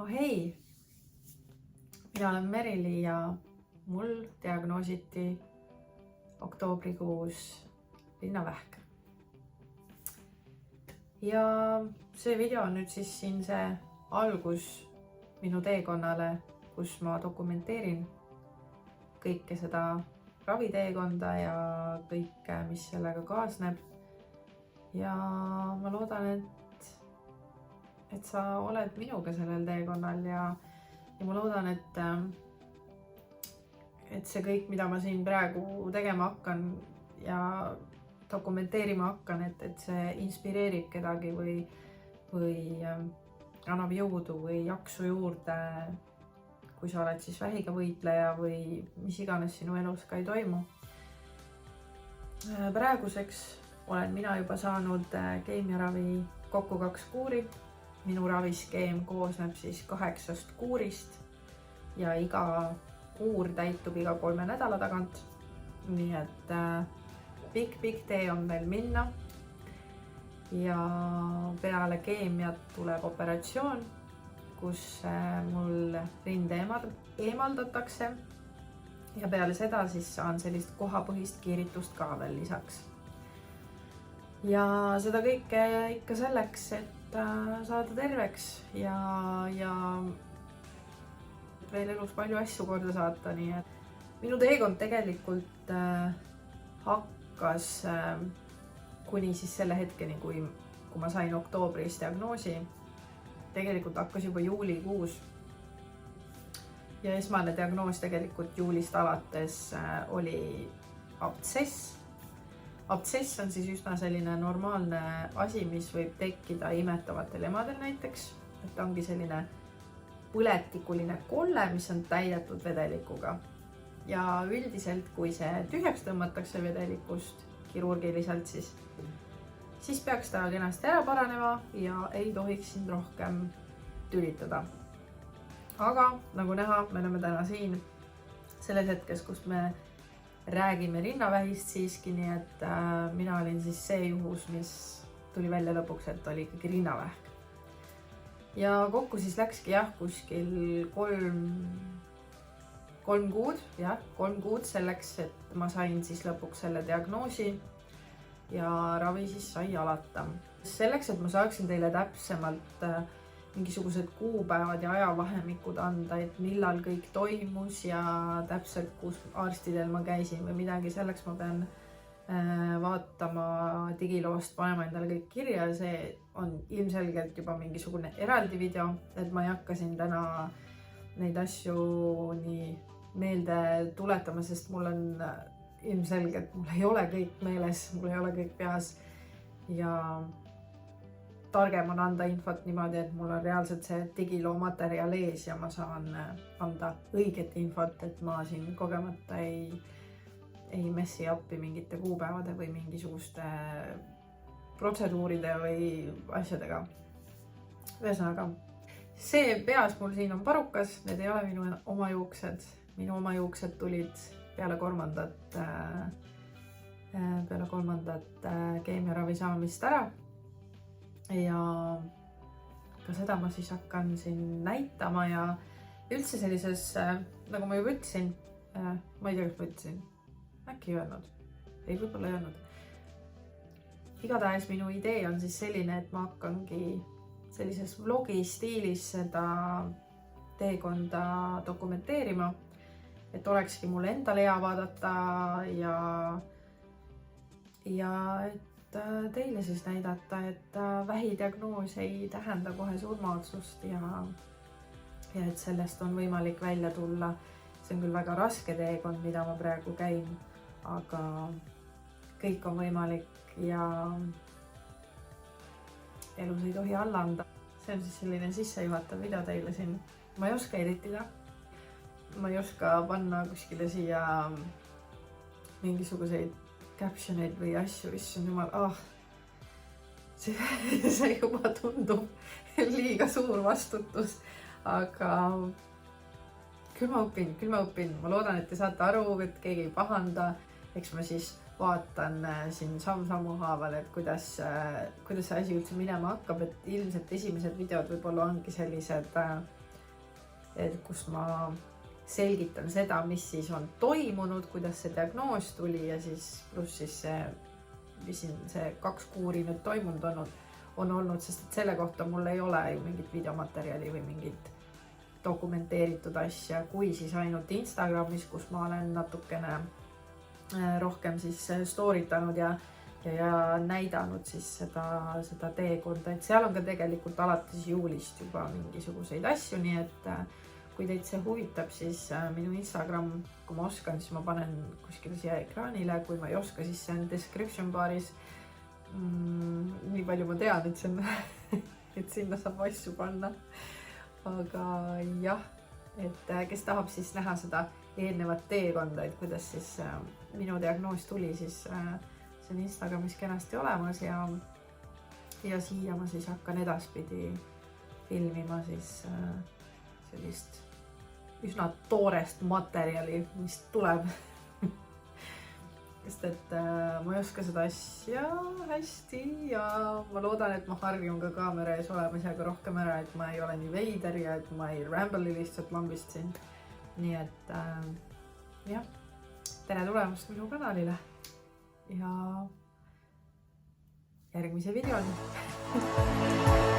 Oh hei, mina olen Merili ja mul diagnoositi oktoobrikuus rinnavähk. Ja see video on nüüd siis siin see algus minu teekonnale, kus ma dokumenteerin kõike seda raviteekonda ja kõike, mis sellega kaasneb. Ja ma loodan, et sa oled minuga sellel teekonnal ja ma loodan, et see kõik, mida ma siin praegu tegema hakkan ja dokumenteerima hakkan, et see inspireerib kedagi või annab jõudu või jaksu juurde, kui sa oled siis vähiga võitleja või mis iganes sinu elus ka ei toimu. Praeguseks olen mina juba saanud keemiaravi kokku 2 kuuri. Minu raviskeem koosneb siis 8 kuurist ja iga kuur täitub iga 3 nädala tagant. Nii et pikk tee on veel minna. Ja peale keemiat tuleb operatsioon, kus mul rinde eemaldatakse. Ja peale seda siis saan sellist kohapõhist kiiritust ka veel lisaks. Ja seda kõike ikka selleks, et saada terveks ja veel elus palju asju korda saata. Nii et minu teekond tegelikult hakkas kuni siis selle hetkeni, kui ma sain oktoobris diagnoosi. Tegelikult hakkas juba juulikuus. Ja esmane diagnoos tegelikult juulist alates oli abtsess. Abtsess on siis üsna selline normaalne asi, mis võib tekkida imetavatel emadel näiteks. Et ongi selline põletikuline kolle, mis on täidetud vedelikuga. Ja üldiselt, kui see tühjaks tõmmatakse vedelikust kirurgiliselt, siis peaks ta kenasti ära paranema ja ei tohiks sind rohkem tülitada. Aga nagu näha, me oleme täna siin selles hetkes, kus me räägime rinnavähist siiski, nii et mina olin siis see juhus, mis tuli välja lõpuks, et oli ikkagi rinnavähk. Ja kokku siis läkski kuskil 3 kuud selleks, et ma sain siis lõpuks selle diagnoosi ja ravi siis sai alata. Selleks, et ma saaksin teile täpsemalt mingisugused kuupäevad ja ajavahemikud anda, et millal kõik toimus ja täpselt kus arstidel ma käisin või midagi, selleks ma pean vaatama digiloost, panema endale kõik kirja ja see on ilmselgelt juba mingisugune eraldi video, et ma ei hakka siin täna neid asju nii meelde tuletama, sest mul on ilmselgelt, mul ei ole kõik meeles, mul ei ole kõik peas ja targem on anda infot niimoodi, et mul on reaalselt see digiloo materjal ees ja ma saan anda õiget infot, et ma siin kogemata ei messi appi mingite kuupäevade või mingisuguste protseduuride või asjadega. Ühesõnaga, see peas mul siin on parukas, need ei ole minu oma juuksed. Minu oma juuksed tulid peale kolmandat keemiaravi saamist ära. Ja ka seda ma siis hakkan siin näitama ja üldse sellises, nagu ma juba ütlesin, ma ei tea, kas ma ütlesin, äkki ei öelnud, ei võib-olla ei öelnud. Igatahes minu idee on siis selline, et ma hakkangi sellises vlogi stiilis seda teekonda dokumenteerima, et olekski mul endale hea vaadata ja et teile siis näidata, et vähidiagnoos ei tähenda kohe surmaotsust ja et sellest on võimalik välja tulla. See on küll väga raske teekond, mida ma praegu käin, aga kõik on võimalik ja elus ei tohi alla anda. See on siis selline sissejuhatav video teile siin. Ma ei oska editida. Ma ei oska panna kuskile siia mingisuguseid captioneid või asju, issand jumal, see juba tundub liiga suur vastutus, aga küll ma õpin. Ma loodan, et te saate aru, et keegi ei pahanda, eks ma siis vaatan siin samm-sammu haaval, et kuidas see asi üldse minema hakkab, et ilmselt esimesed videod võib-olla ongi sellised et kus ma selgitan seda, mis siis on toimunud, kuidas see diagnoos tuli ja siis pluss siis see, mis siin see 2 kuuri nüüd toimunud on olnud, sest et selle kohta mul ei ole ju mingit videomaterjali või mingit dokumenteeritud asja, kui siis ainult Instagramis, kus ma olen natukene rohkem siis storytanud ja näidanud siis seda teekonda, et seal on ka tegelikult alates juulist juba mingisuguseid asju, nii et kui teid see huvitab, siis minu Instagram, kui ma oskan, siis ma panen kuskile siia ekraanile, kui ma ei oska, siis see on description baaris. Nii palju ma tean, et see on, et sinna saab asju panna. Aga jah, et kes tahab siis näha seda eelnevat teekonda, et kuidas siis minu diagnoos tuli, siis see on Instagramis kenasti olemas ja siia ma siis hakkan edaspidi filmima siis sellist üsna toorest materjali, mis tuleb. Sest et ma ei oska seda asja hästi ja ma loodan, et ma harjun ka kaamera ees olemisega rohkem ära, et ma ei ole nii veider ja et ma ei ramble'i lihtsalt lambist siin. Nii et jah, tere tulemast minu kanalile ja järgmise videoni.